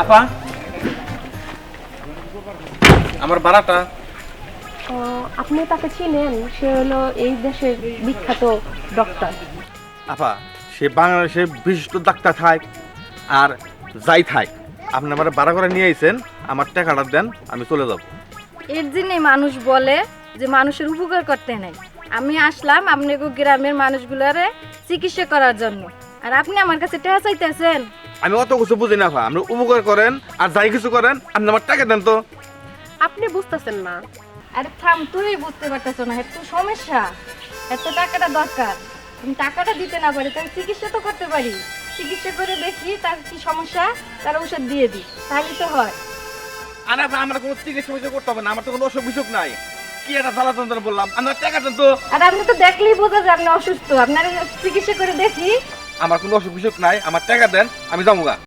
আপা আমার ভাড়াটা। আপনি তাকে চিনেন? সে হলো এই দেশের বিখ্যাত ডক্টর। আপা সে বাংলাদেশে বিশিষ্ট ডাক্তার থাক আর যাই থাক, আপনি আমার ভাড়া করে নিয়ে আইছেন, আমার টাকাটা দেন, আমি চলে যাব। এর জন্যই মানুষ বলে যে মানুষের উপকার করতে নাই। আমি আসলাম আপনাকে গ্রামের মানুষগুলারে চিকিৎসা করার জন্য, আর আপনি আমার কাছে টাকা চাইতেছেন। আমি অত কিছু বুঝি না আপা, আপনি উপকার করেন আর যাই কিছু করেন, আপনি আমার টাকা দেন তো। আপনি বুঝতেছেন না। আরে থাম, তুই বুঝতে পারতেছ না এত সমস্যা, এত টাকাটা দরকার। তুমি টাকাটা দিতে না পারি তাহলে চিকিৎসা তো করতে পারি। চিকিৎসা করে দেখি তার কি সমস্যা, তার ঔষধ দিয়ে দিই, তাহলেই তো হয়। আর আপা আমার কোনো চিকিৎসা করতে হবে না, আমার তো কোনো অসুখ বিসুখ নাই। কি একটা জ্বালা যন্ত্রণা বললাম, আমার টাকা দেন তো। আর আপনি তো দেখলেই বোঝা যায় আপনি অসুস্থ, আপনার চিকিৎসা করে দেখি। আমার কোনো অসুখ বিসুখ নাই, আমার টাকা দেন, আমি যাবো গা।